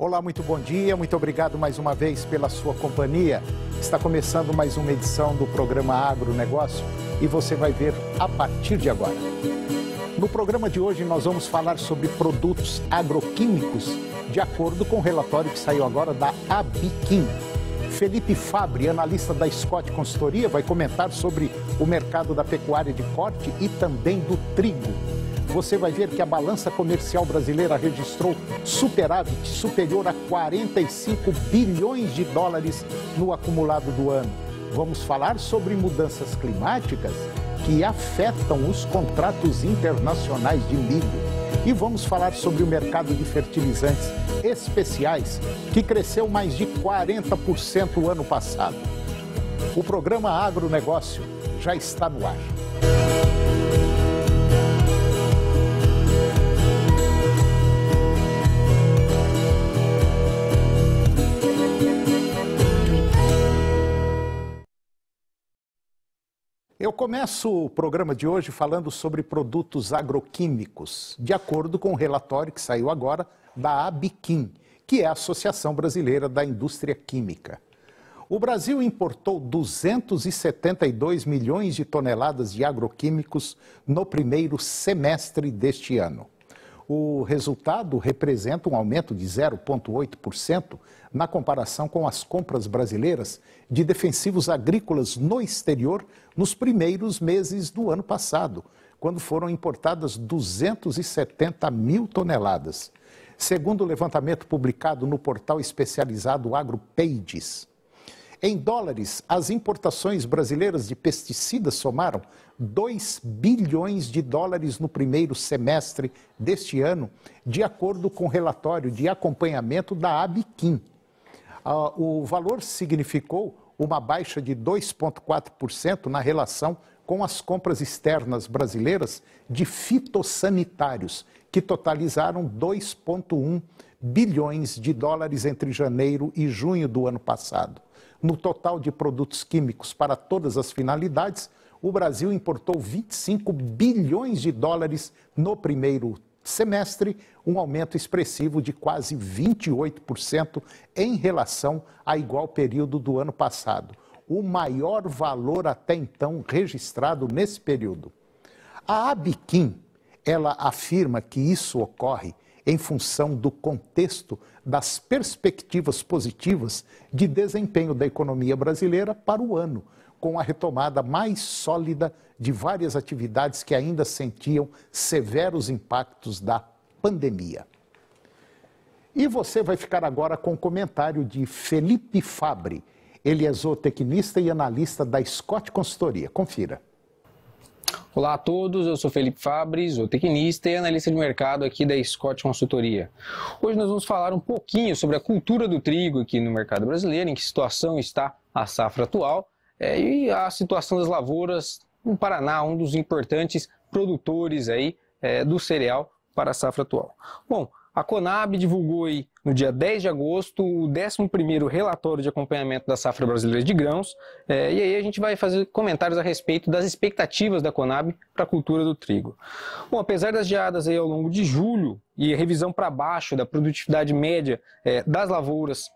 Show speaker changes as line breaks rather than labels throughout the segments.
Olá, muito bom dia, muito obrigado mais uma vez pela sua companhia. Está começando mais uma edição do programa Agronegócio e você vai ver a partir de agora. No programa de hoje nós vamos falar sobre produtos agroquímicos, de acordo com o relatório que saiu agora da Abiquim. Felipe Fabbri, analista da Scott Consultoria, vai comentar sobre o mercado da pecuária de corte e também do trigo. Você vai ver que a balança comercial brasileira registrou superávit superior a 45 bilhões de dólares no acumulado do ano. Vamos falar sobre mudanças climáticas que afetam os contratos internacionais de milho. E vamos falar sobre o mercado de fertilizantes especiais, que cresceu mais de 40% o ano passado. O programa Agronegócio já está no ar. Eu começo o programa de hoje falando sobre produtos agroquímicos, de acordo com o relatório que saiu agora da Abiquim, que é a Associação Brasileira da Indústria Química. O Brasil importou 272 milhões de toneladas de agroquímicos no primeiro semestre deste ano. O resultado representa um aumento de 0,8% na comparação com as compras brasileiras de defensivos agrícolas no exterior nos primeiros meses do ano passado, quando foram importadas 270 mil toneladas. Segundo o levantamento publicado no portal especializado AgroPages. Em dólares, as importações brasileiras de pesticidas somaram 2 bilhões de dólares no primeiro semestre deste ano, de acordo com o relatório de acompanhamento da Abiquim. O valor significou uma baixa de 2,4% na relação com as compras externas brasileiras de fitossanitários, que totalizaram 2,1 bilhões de dólares entre janeiro e junho do ano passado. No total de produtos químicos para todas as finalidades, o Brasil importou 25 bilhões de dólares no primeiro semestre, um aumento expressivo de quase 28% em relação a igual período do ano passado. O maior valor até então registrado nesse período. A Abiquim, ela afirma que isso ocorre em função do contexto das perspectivas positivas de desempenho da economia brasileira para o ano, com a retomada mais sólida de várias atividades que ainda sentiam severos impactos da pandemia. E você vai ficar agora com o comentário de Felipe Fabbri. Ele é zootecnista e analista da Scott Consultoria. Confira.
Olá a todos, eu sou Felipe Fabbri, zootecnista e analista de mercado aqui da Scott Consultoria. Hoje nós vamos falar um pouquinho sobre a cultura do trigo aqui no mercado brasileiro, em que situação está a safra atual e a situação das lavouras no Paraná, um dos importantes produtores aí, do cereal para a safra atual. Bom, a Conab divulgou aí, no dia 10 de agosto o 11º relatório de acompanhamento da safra brasileira de grãos, e aí a gente vai fazer comentários a respeito das expectativas da Conab para a cultura do trigo. Bom, apesar das geadas aí ao longo de julho e a revisão para baixo da produtividade média das lavouras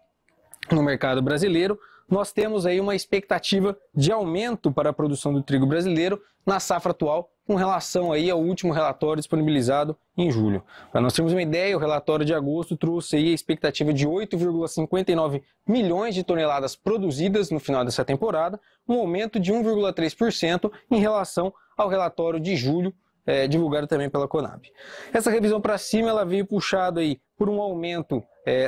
no mercado brasileiro, nós temos aí uma expectativa de aumento para a produção do trigo brasileiro na safra atual, com relação aí ao último relatório disponibilizado em julho. Para nós termos uma ideia, o relatório de agosto trouxe aí a expectativa de 8,59 milhões de toneladas produzidas no final dessa temporada, um aumento de 1,3% em relação ao relatório de julho, divulgado também pela Conab. Essa revisão para cima ela veio puxada aí por um aumento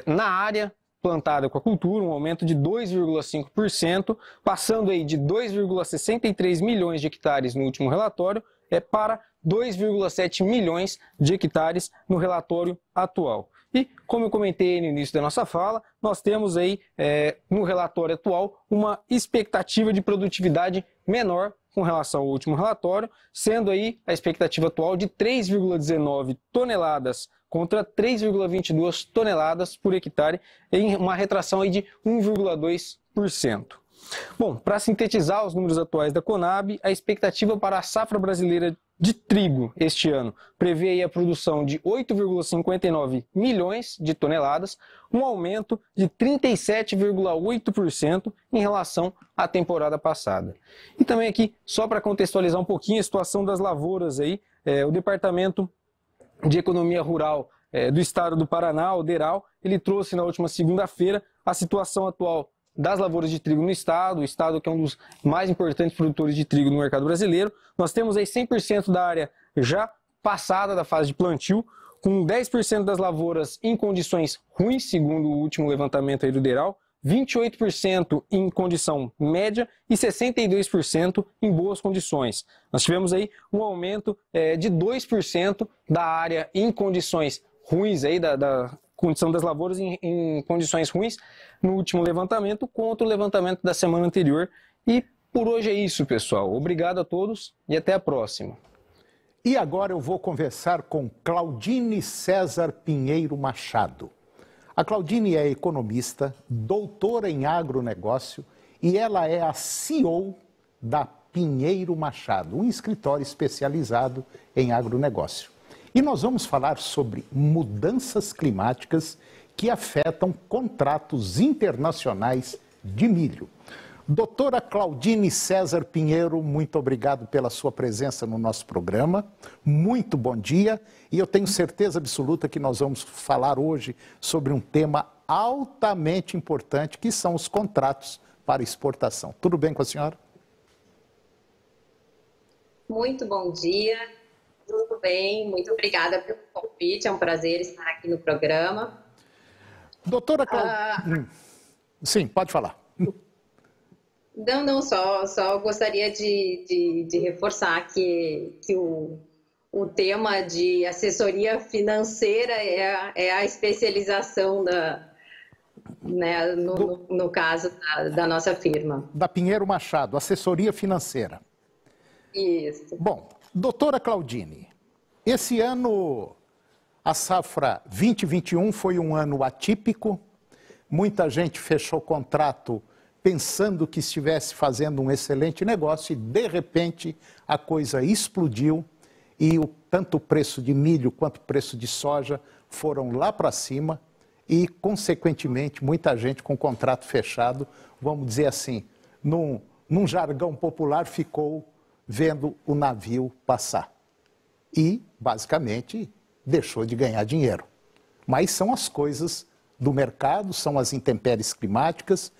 na área plantada com a cultura, um aumento de 2,5%, passando aí de 2,63 milhões de hectares no último relatório para 2,7 milhões de hectares no relatório atual. E, como eu comentei no início da nossa fala, nós temos aí no relatório atual uma expectativa de produtividade menor com relação ao último relatório, sendo aí a expectativa atual de 3,19 toneladas contra 3,22 toneladas por hectare, em uma retração aí de 1,2%. Bom, para sintetizar os números atuais da Conab, a expectativa para a safra brasileira de trigo este ano prevê aí a produção de 8,59 milhões de toneladas, um aumento de 37,8% em relação à temporada passada. E também aqui, só para contextualizar um pouquinho a situação das lavouras aí, o Departamento de Economia Rural do Estado do Paraná, o DERAL, ele trouxe na última segunda-feira a situação atual das lavouras de trigo no estado, o estado que é um dos mais importantes produtores de trigo no mercado brasileiro. Nós temos aí 100% da área já passada da fase de plantio, com 10% das lavouras em condições ruins, segundo o último levantamento aí do DERAL, 28% em condição média e 62% em boas condições. Nós tivemos aí um aumento de 2% da área em condições ruins, aí, da condição das lavouras em condições ruins no último levantamento contra o levantamento da semana anterior. E por hoje é isso, pessoal. Obrigado a todos e até a próxima.
E agora eu vou conversar com Claudine César Pinheiro Machado. A Claudine é economista, doutora em agronegócio e ela é a CEO da Pinheiro Machado, um escritório especializado em agronegócio. E nós vamos falar sobre mudanças climáticas que afetam contratos internacionais de milho. Doutora Claudine César Pinheiro, muito obrigado pela sua presença no nosso programa. Muito bom dia. E eu tenho certeza absoluta que nós vamos falar hoje sobre um tema altamente importante, que são os contratos para exportação. Tudo bem com a senhora?
Muito bom dia. Tudo bem, muito obrigada pelo convite, é um prazer estar aqui no programa.
Doutora Claudine... Sim, pode falar.
Não, só gostaria de reforçar que o tema de assessoria financeira é a especialização no caso da nossa firma.
Da Pinheiro Machado, assessoria financeira.
Isso.
Bom, doutora Claudine, esse ano, a safra 2021 foi um ano atípico. Muita gente fechou contrato pensando que estivesse fazendo um excelente negócio e, de repente, a coisa explodiu e tanto o preço de milho quanto o preço de soja foram lá para cima e, consequentemente, muita gente com contrato fechado, vamos dizer assim, num jargão popular, ficou vendo o navio passar. E, basicamente, deixou de ganhar dinheiro. Mas são as coisas do mercado, são as intempéries climáticas.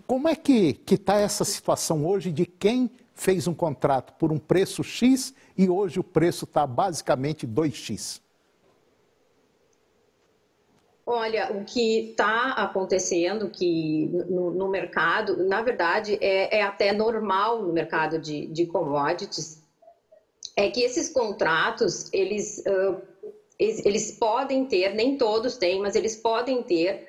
Como é que está essa situação hoje de quem fez um contrato por um preço X e hoje o preço está basicamente 2x?
Olha, o que está acontecendo que no mercado, na verdade, é até normal no mercado de commodities, é que esses contratos, eles podem ter, nem todos têm, mas eles podem ter,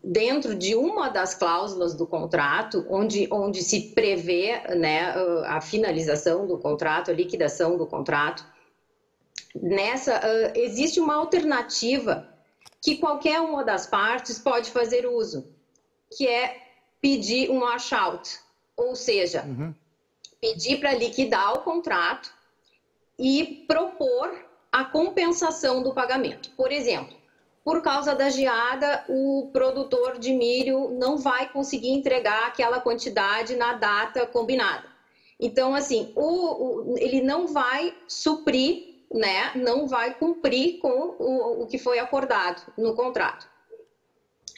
dentro de uma das cláusulas do contrato, onde se prevê, né, a finalização do contrato, a liquidação do contrato, existe uma alternativa que qualquer uma das partes pode fazer uso, que é pedir um washout, ou seja, pedir para liquidar o contrato e propor a compensação do pagamento. Por exemplo, por causa da geada, o produtor de milho não vai conseguir entregar aquela quantidade na data combinada. Então, assim, ele não vai suprir, né, não vai cumprir com o que foi acordado no contrato.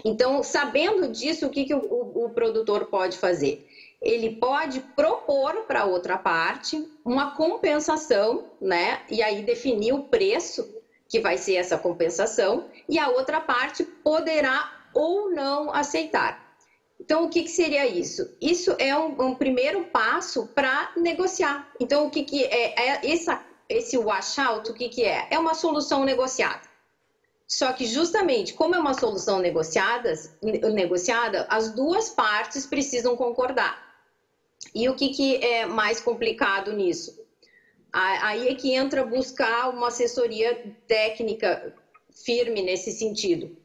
Então, sabendo disso, o que o produtor pode fazer? Ele pode propor para outra parte uma compensação, né, e aí definir o preço que vai ser essa compensação, e a outra parte poderá ou não aceitar. Então, o que seria isso? Isso é um primeiro passo para negociar. Então, o que é esse washout? O que é? É uma solução negociada. Só que, justamente, como é uma solução negociada, as duas partes precisam concordar. E o que é mais complicado nisso? Aí é que entra buscar uma assessoria técnica firme nesse sentido.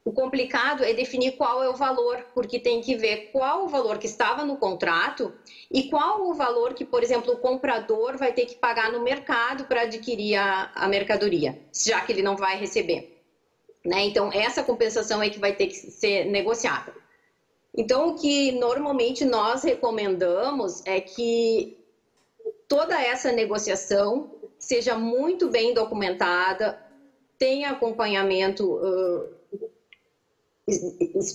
O complicado é definir qual é o valor, porque tem que ver qual o valor que estava no contrato e qual o valor que, por exemplo, o comprador vai ter que pagar no mercado para adquirir a mercadoria, já que ele não vai receber, né? Então, essa compensação é que vai ter que ser negociada. Então, o que normalmente nós recomendamos é que toda essa negociação seja muito bem documentada, tenha acompanhamento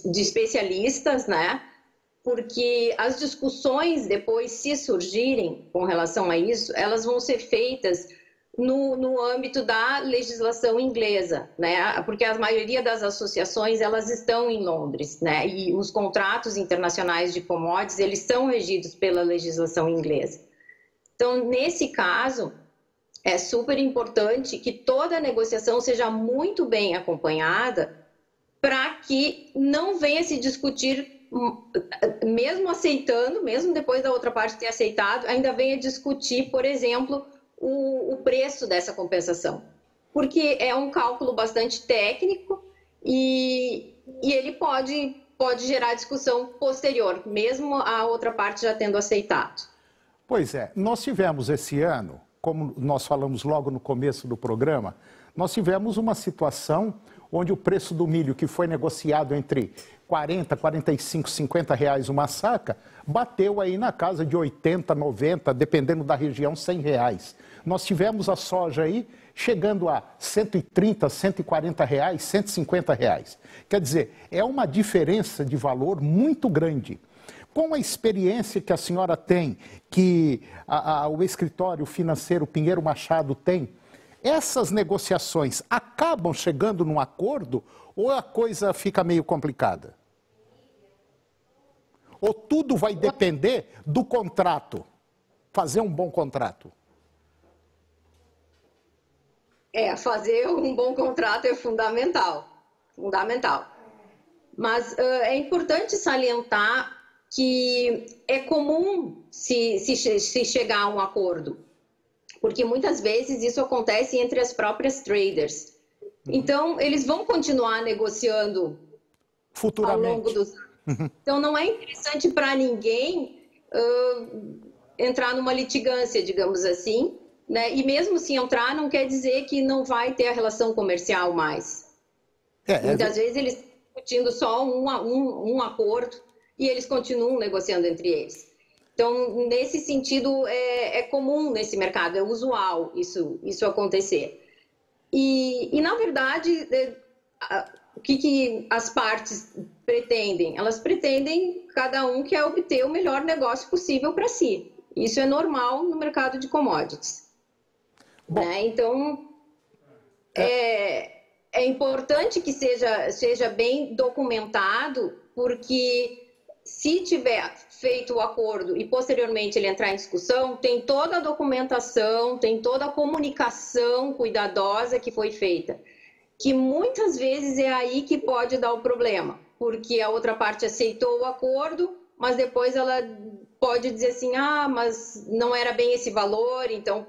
de especialistas, né? Porque as discussões depois, se surgirem com relação a isso, elas vão ser feitas no âmbito da legislação inglesa, né? Porque a maioria das associações, elas estão em Londres, né? E os contratos internacionais de commodities, eles são regidos pela legislação inglesa. Então, nesse caso, é super importante que toda a negociação seja muito bem acompanhada para que não venha se discutir, mesmo aceitando, mesmo depois da outra parte ter aceitado, ainda venha discutir, por exemplo, o preço dessa compensação. Porque é um cálculo bastante técnico e ele pode gerar discussão posterior, mesmo a outra parte já tendo aceitado.
Pois é, nós tivemos esse ano, como nós falamos logo no começo do programa, nós tivemos uma situação onde o preço do milho, que foi negociado entre 40, 45, 50 reais uma saca, bateu aí na casa de 80, 90, dependendo da região, 100 reais. Nós tivemos a soja aí chegando a 130, 140 reais, 150 reais. Quer dizer, é uma diferença de valor muito grande. Com a experiência que a senhora tem, que o escritório financeiro Pinheiro Machado tem, essas negociações acabam chegando num acordo ou a coisa fica meio complicada? Ou tudo vai depender do contrato? Fazer um bom contrato?
Fazer um bom contrato é fundamental. Fundamental. Mas é importante salientar que é comum se chegar a um acordo, porque muitas vezes isso acontece entre as próprias traders. Então, eles vão continuar negociando
futuramente
ao longo dos anos. Então, não é interessante para ninguém entrar numa litigância, digamos assim, né? E mesmo se entrar, não quer dizer que não vai ter a relação comercial mais. Muitas vezes eles estão discutindo só um acordo e eles continuam negociando entre eles. Então, nesse sentido, é comum nesse mercado, é usual isso acontecer. E na verdade, o que as partes pretendem? Elas pretendem, cada um quer obter o melhor negócio possível para si. Isso é normal no mercado de commodities. Né? Então, é importante que seja bem documentado, porque se tiver feito o acordo e posteriormente ele entrar em discussão, tem toda a documentação, tem toda a comunicação cuidadosa que foi feita, que muitas vezes é aí que pode dar o problema, porque a outra parte aceitou o acordo, mas depois ela pode dizer assim, mas não era bem esse valor, então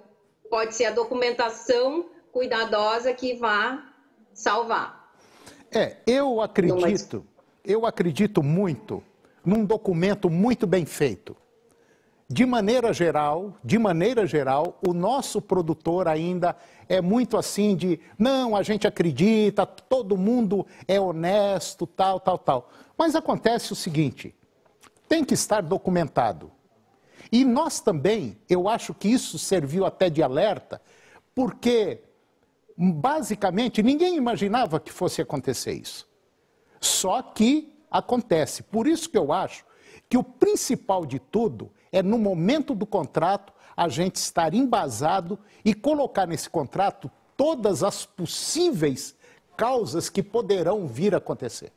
pode ser a documentação cuidadosa que vá salvar.
Eu acredito muito num documento muito bem feito. De maneira geral, o nosso produtor ainda é muito assim de, não, a gente acredita, todo mundo é honesto, tal. Mas acontece o seguinte, tem que estar documentado. E nós também, eu acho que isso serviu até de alerta, porque basicamente ninguém imaginava que fosse acontecer isso. Só que acontece. Por isso que eu acho que o principal de tudo é, no momento do contrato, a gente estar embasado e colocar nesse contrato todas as possíveis causas que poderão vir a acontecer.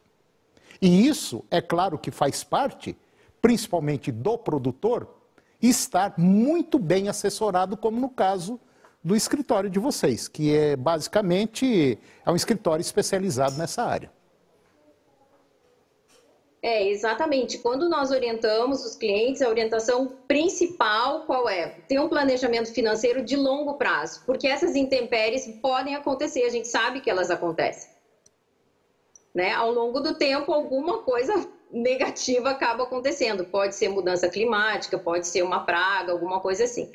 E isso, é claro que faz parte, principalmente do produtor, estar muito bem assessorado, como no caso do escritório de vocês, que é basicamente um escritório especializado nessa área.
Exatamente. Quando nós orientamos os clientes, a orientação principal qual é? Ter um planejamento financeiro de longo prazo, porque essas intempéries podem acontecer, a gente sabe que elas acontecem. né? Ao longo do tempo, alguma coisa negativa acaba acontecendo. Pode ser mudança climática, pode ser uma praga, alguma coisa assim.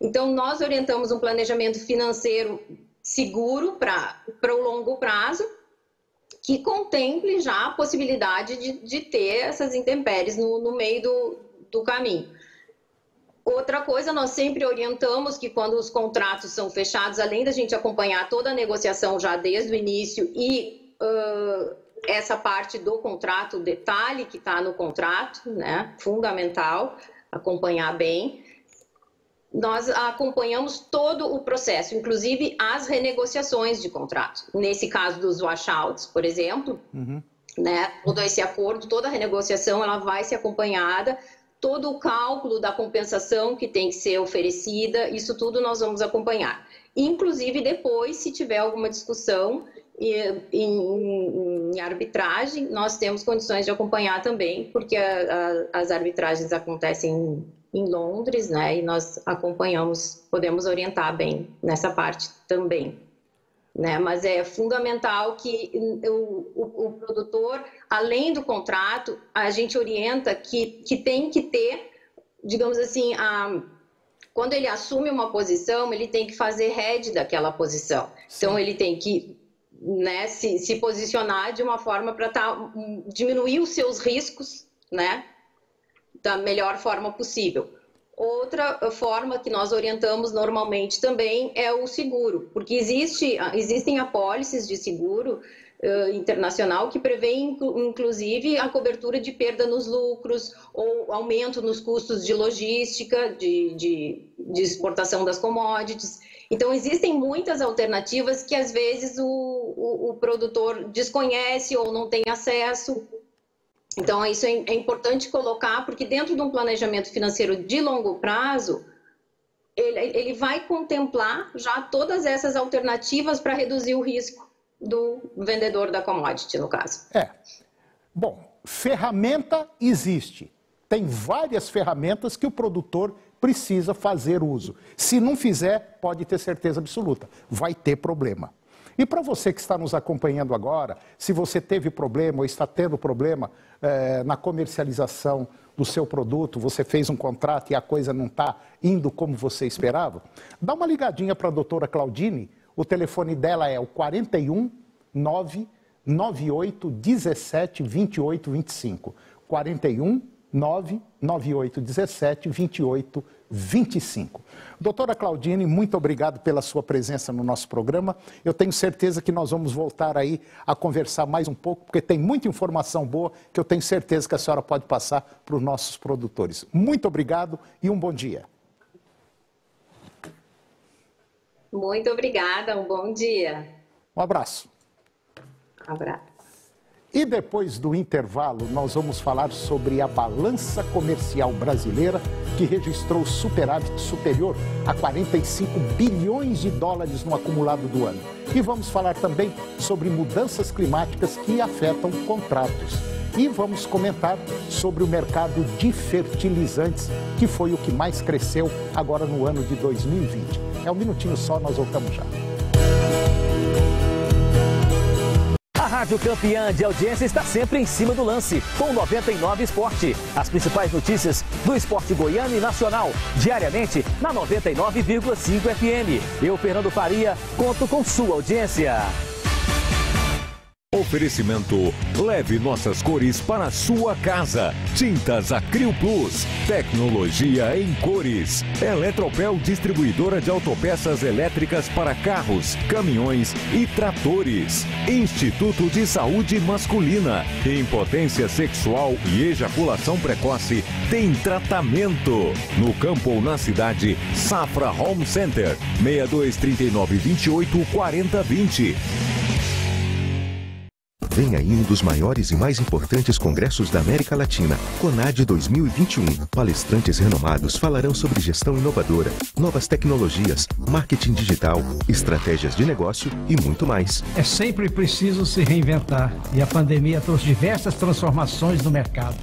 Então, nós orientamos um planejamento financeiro seguro para o longo prazo, que contemple já a possibilidade de ter essas intempéries no meio do caminho. Outra coisa, nós sempre orientamos que quando os contratos são fechados, além da gente acompanhar toda a negociação já desde o início e essa parte do contrato, o detalhe que está no contrato, né, fundamental, acompanhar bem. Nós acompanhamos todo o processo, inclusive as renegociações de contrato. Nesse caso dos washouts, por exemplo, né, todo esse acordo, toda a renegociação, ela vai ser acompanhada, todo o cálculo da compensação que tem que ser oferecida, isso tudo nós vamos acompanhar. Inclusive, depois, se tiver alguma discussão em arbitragem, nós temos condições de acompanhar também, porque as arbitragens acontecem em Londres, né? E nós acompanhamos, podemos orientar bem nessa parte também, né? Mas é fundamental que o produtor, além do contrato, a gente orienta que tem que ter, digamos assim, quando ele assume uma posição, ele tem que fazer head daquela posição. Sim. Então, ele tem que, né, se posicionar de uma forma para diminuir os seus riscos, né, da melhor forma possível. Outra forma que nós orientamos normalmente também é o seguro, porque existem apólices de seguro internacional que prevêem, inclusive, a cobertura de perda nos lucros ou aumento nos custos de logística, de exportação das commodities. Então, existem muitas alternativas que, às vezes, o produtor desconhece ou não tem acesso. Então, isso é importante colocar, porque dentro de um planejamento financeiro de longo prazo, ele vai contemplar já todas essas alternativas para reduzir o risco do vendedor da commodity, no caso.
Bom, ferramenta existe. Tem várias ferramentas que o produtor precisa fazer uso. Se não fizer, pode ter certeza absoluta, vai ter problema. E para você que está nos acompanhando agora, se você teve problema ou está tendo problema na comercialização do seu produto, você fez um contrato e a coisa não está indo como você esperava, dá uma ligadinha para a doutora Claudine, o telefone dela é o 41 998 17 28 25. 41 998 17 28 25. Doutora Claudine, muito obrigado pela sua presença no nosso programa. Eu tenho certeza que nós vamos voltar aí a conversar mais um pouco, porque tem muita informação boa que eu tenho certeza que a senhora pode passar para os nossos produtores. Muito obrigado e um bom dia.
Muito obrigada, um bom dia.
Um abraço.
Um abraço.
E depois do intervalo, nós vamos falar sobre a balança comercial brasileira, que registrou superávit superior a 45 bilhões de dólares no acumulado do ano. E vamos falar também sobre mudanças climáticas que afetam contratos. E vamos comentar sobre o mercado de fertilizantes, que foi o que mais cresceu agora no ano de 2020. É um minutinho só, nós voltamos já.
A Rádio Campeã de audiência está sempre em cima do lance, com 99 Esporte. As principais notícias do esporte goiano e nacional, diariamente na 99,5 FM. Eu, Fernando Faria, conto com sua audiência.
Oferecimento: leve nossas cores para a sua casa. Tintas Acril Plus, tecnologia em cores. Eletropel, distribuidora de autopeças elétricas para carros, caminhões e tratores. Instituto de Saúde Masculina. Impotência sexual e ejaculação precoce tem tratamento. No campo ou na cidade, Safra Home Center, 62 39 28 40 20.
Vem aí um dos maiores e mais importantes congressos da América Latina, CONAD 2021. Palestrantes renomados falarão sobre gestão inovadora, novas tecnologias, marketing digital, estratégias de negócio e muito mais.
É sempre preciso se reinventar e a pandemia trouxe diversas transformações no mercado.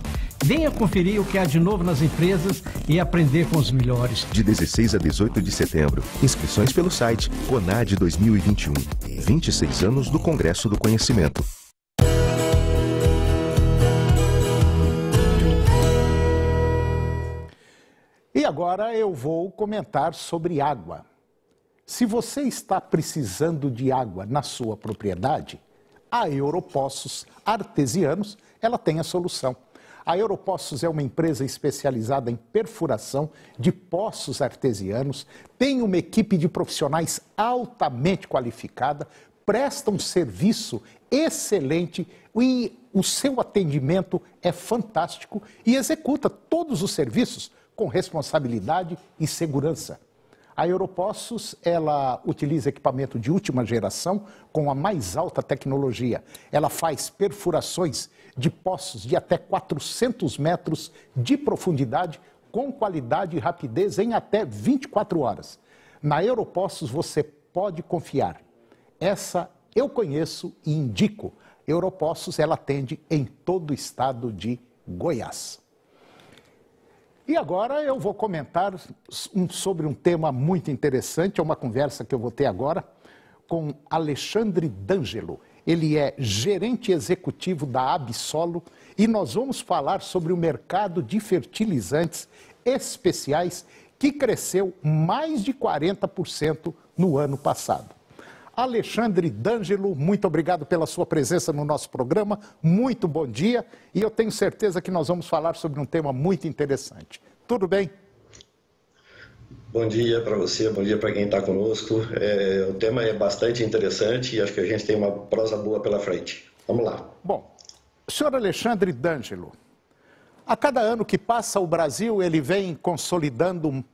Venha conferir o que há de novo nas empresas e aprender com os melhores.
De 16 a 18 de setembro, inscrições pelo site CONAD 2021. 26 anos do Congresso do Conhecimento.
agora eu vou comentar sobre água. Se você está precisando de água na sua propriedade, a Europoços Artesianos, ela tem a solução. A Europoços é uma empresa especializada em perfuração de poços artesianos, tem uma equipe de profissionais altamente qualificada, presta um serviço excelente e o seu atendimento é fantástico e executa todos os serviços com responsabilidade e segurança. A Europoços, ela utiliza equipamento de última geração com a mais alta tecnologia. Ela faz perfurações de poços de até 400 metros de profundidade com qualidade e rapidez em até 24 horas. Na Europoços você pode confiar. Essa eu conheço e indico. Europoços, ela atende em todo o estado de Goiás. E agora eu vou comentar sobre um tema muito interessante, é uma conversa que eu vou ter agora com Alexandre D'Angelo. Ele é gerente executivo da Absolo e nós vamos falar sobre o mercado de fertilizantes especiais que cresceu mais de 40% no ano passado. Alexandre D'Angelo, muito obrigado pela sua presença no nosso programa, muito bom dia e eu tenho certeza que nós vamos falar sobre um tema muito interessante. Tudo bem?
Bom dia para você, bom dia para quem está conosco. O tema é bastante interessante e acho que a gente tem uma prosa boa pela frente. Vamos lá.
Bom, senhor Alexandre D'Angelo, a cada ano que passa o Brasil, ele vem consolidando,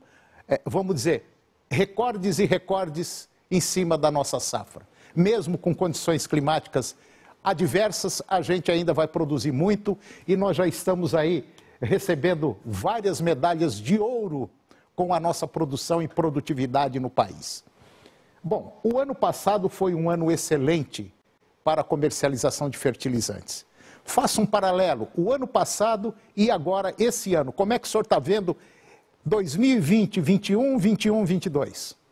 vamos dizer, recordes e recordes em cima da nossa safra. Mesmo com condições climáticas adversas, a gente ainda vai produzir muito e nós já estamos aí recebendo várias medalhas de ouro com a nossa produção e produtividade no país. Bom, o ano passado foi um ano excelente para a comercialização de fertilizantes. Faça um paralelo, o ano passado e agora esse ano. Como é que o senhor está vendo 2020, 21, 21, 22?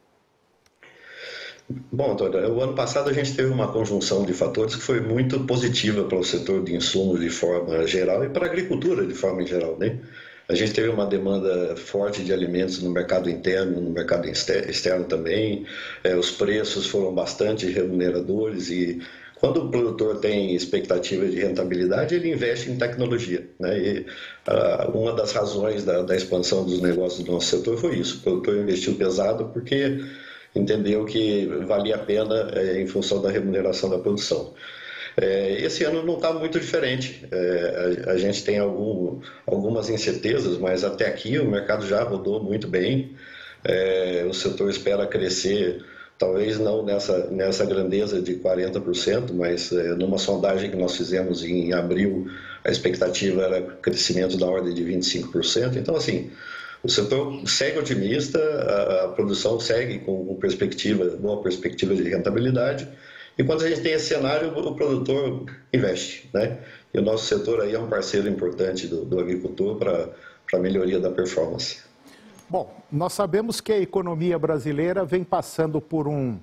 Bom, Antônio, o ano passado a gente teve uma conjunção de fatores que foi muito positiva para o setor de insumos de forma geral e para a agricultura de forma geral, né? A gente teve uma demanda forte de alimentos no mercado interno, no mercado externo também. Os preços foram bastante remuneradores e quando o produtor tem expectativa de rentabilidade, ele investe em tecnologia, né? E uma das razões da expansão dos negócios do nosso setor foi isso. O produtor investiu pesado porque entendeu que valia a pena em função da remuneração da produção. Esse ano não está muito diferente. A gente tem algumas incertezas, mas até aqui o mercado já rodou muito bem. O setor espera crescer, talvez não nessa grandeza de 40%, mas numa sondagem que nós fizemos em abril, a expectativa era crescimento da ordem de 25%. Então, assim, o setor segue otimista, a produção segue com boa perspectiva de rentabilidade. E quando a gente tem esse cenário, o produtor investe, né? E o nosso setor aí é um parceiro importante do agricultor para a melhoria da performance.
Bom, nós sabemos que a economia brasileira vem passando por um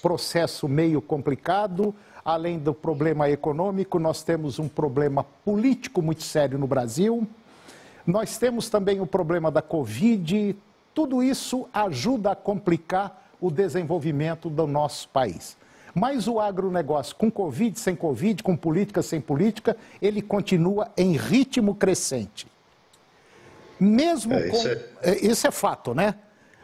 processo meio complicado. Além do problema econômico, nós temos um problema político muito sério no Brasil. Nós temos também o problema da Covid. Tudo isso ajuda a complicar o desenvolvimento do nosso país. Mas o agronegócio, com Covid, sem Covid, com política, sem política, ele continua em ritmo crescente. Mesmo isso é fato, né?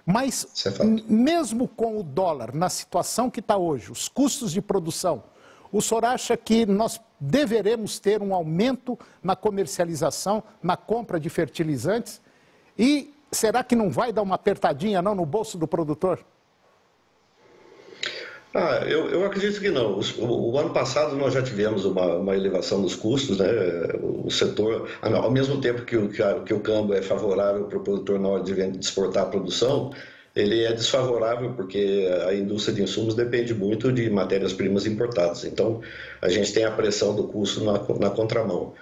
Mas mesmo com o dólar na situação que está hoje, os custos de produção, o senhor acha que nós deveremos ter um aumento na comercialização, na compra de fertilizantes? E será que não vai dar uma apertadinha não no bolso do produtor?
Eu acredito que não. O ano passado nós já tivemos uma elevação dos custos, né? O setor, ao mesmo tempo que o câmbio é favorável para o produtor na hora de exportar a produção, ele é desfavorável porque a indústria de insumos depende muito de matérias-primas importadas. Então, a gente tem a pressão do custo na contramão.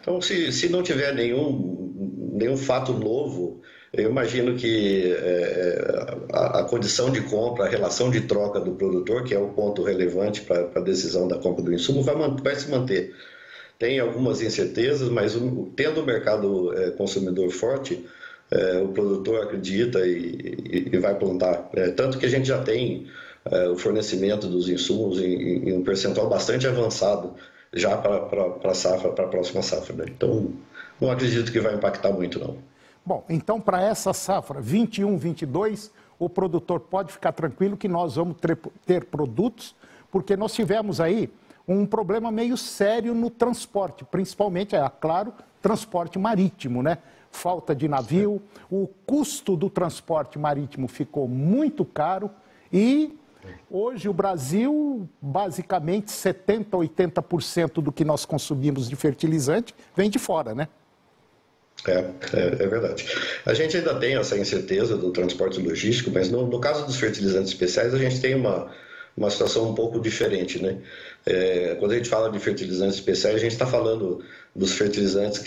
Então, se não tiver nenhum fato novo, eu imagino que a condição de compra, a relação de troca do produtor, que é o ponto relevante para a decisão da compra do insumo, vai se manter. Tem algumas incertezas, mas tendo o mercado consumidor forte, o produtor acredita e vai plantar. Tanto que a gente já tem o fornecimento dos insumos em um percentual bastante avançado já para a safra, para a próxima safra, né? Então, não acredito que vai impactar muito, não.
Bom, então para essa safra 21-22, o produtor pode ficar tranquilo que nós vamos ter produtos, porque nós tivemos aí um problema meio sério no transporte, principalmente, claro, transporte marítimo, né? Falta de navio, o custo do transporte marítimo ficou muito caro e hoje o Brasil, basicamente 70%, 80% do que nós consumimos de fertilizante vem de fora, né?
É verdade. A gente ainda tem essa incerteza do transporte logístico, mas no caso dos fertilizantes especiais, a gente tem uma situação um pouco diferente, né? Quando a gente fala de fertilizantes especiais, a gente está falando dos fertilizantes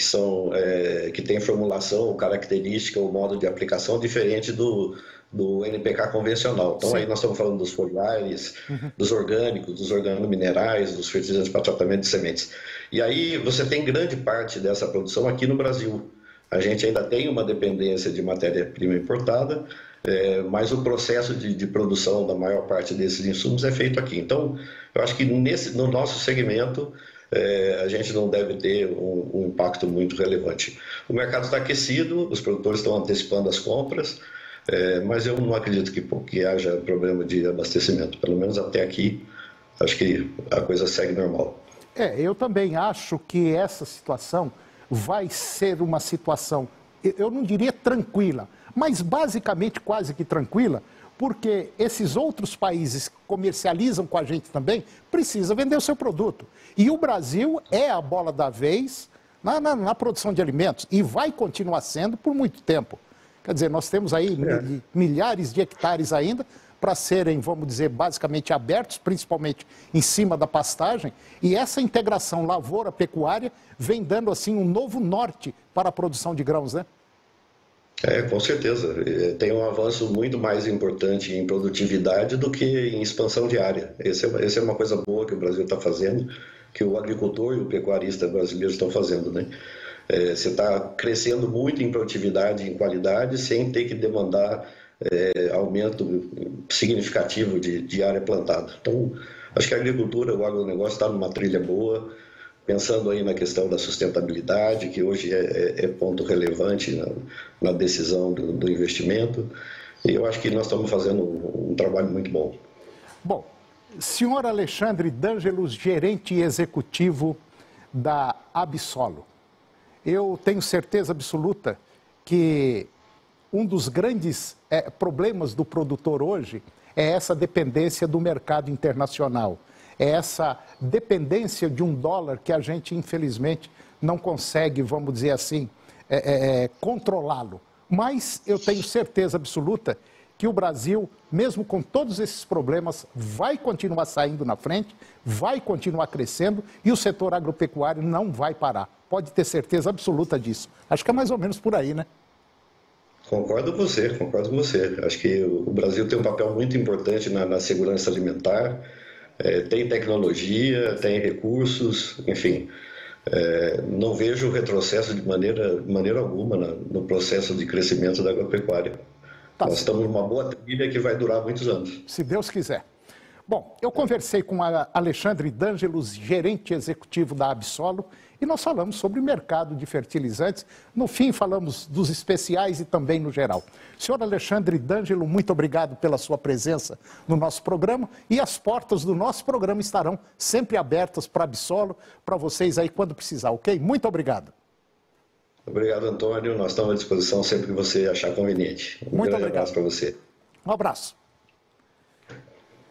que têm formulação ou característica ou modo de aplicação diferente do NPK convencional. Então, aí nós estamos falando dos foliares, dos orgânicos, dos organominerais, dos fertilizantes para tratamento de sementes. E aí você tem grande parte dessa produção aqui no Brasil. A gente ainda tem uma dependência de matéria-prima importada, mas o processo de produção da maior parte desses insumos é feito aqui. Então, eu acho que no nosso segmento, a gente não deve ter um impacto muito relevante. O mercado está aquecido, os produtores estão antecipando as compras, mas eu não acredito que haja problema de abastecimento. Pelo menos até aqui, acho que a coisa segue normal.
Eu também acho que essa situação vai ser uma situação, eu não diria tranquila, mas basicamente quase que tranquila, porque esses outros países que comercializam com a gente também precisam vender o seu produto. E o Brasil é a bola da vez na produção de alimentos e vai continuar sendo por muito tempo. Quer dizer, nós temos aí milhares de hectares ainda para serem, vamos dizer, basicamente abertos, principalmente em cima da pastagem, e essa integração lavoura-pecuária vem dando, assim, um novo norte para a produção de grãos, né?
Com certeza. Tem um avanço muito mais importante em produtividade do que em expansão de área. Essa é uma coisa boa que o Brasil está fazendo, que o agricultor e o pecuarista brasileiro estão fazendo, né? Você está crescendo muito em produtividade e em qualidade sem ter que demandar aumento significativo de área plantada. Então, acho que a agricultura, o agronegócio está numa trilha boa, pensando aí na questão da sustentabilidade, que hoje é ponto relevante na decisão do investimento, e eu acho que nós estamos fazendo um trabalho muito bom.
Bom, senhor Alexandre D'Angelos, gerente executivo da Absolo, eu tenho certeza absoluta que um dos grandes problemas do produtor hoje é essa dependência do mercado internacional. É essa dependência de um dólar que a gente, infelizmente, não consegue, vamos dizer assim, controlá-lo. Mas eu tenho certeza absoluta que o Brasil, mesmo com todos esses problemas, vai continuar saindo na frente, vai continuar crescendo e o setor agropecuário não vai parar. Pode ter certeza absoluta disso. Acho que é mais ou menos por aí, né?
Concordo com você. Acho que o Brasil tem um papel muito importante na segurança alimentar, tem tecnologia, tem recursos, enfim. Não vejo retrocesso de maneira alguma no processo de crescimento da agropecuária. Nós estamos numa boa trilha que vai durar muitos anos.
Se Deus quiser. Bom, eu conversei com Alexandre D'Angelos, gerente executivo da Absolo, e nós falamos sobre o mercado de fertilizantes. No fim, falamos dos especiais e também no geral. Senhor Alexandre D'Angelo, muito obrigado pela sua presença no nosso programa. E as portas do nosso programa estarão sempre abertas para a Absolo, para vocês aí quando precisar, ok? Muito obrigado.
Obrigado, Antônio. Nós estamos à disposição sempre que você achar conveniente.
Muito obrigado.
Um abraço para você.
Um abraço.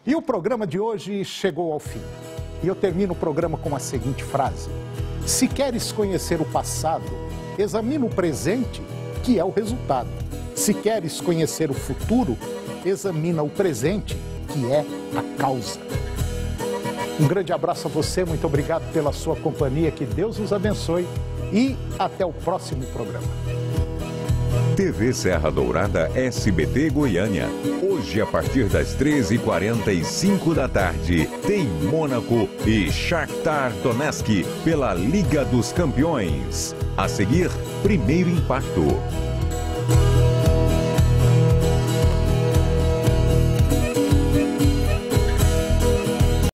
E o programa de hoje chegou ao fim. E eu termino o programa com a seguinte frase: se queres conhecer o passado, examina o presente, que é o resultado. Se queres conhecer o futuro, examina o presente, que é a causa. Um grande abraço a você, muito obrigado pela sua companhia, que Deus nos abençoe e até o próximo programa.
TV Serra Dourada SBT Goiânia. Hoje, a partir das 13h45 da tarde, tem Mônaco e Shakhtar Donetsk pela Liga dos Campeões. A seguir, Primeiro Impacto.
Música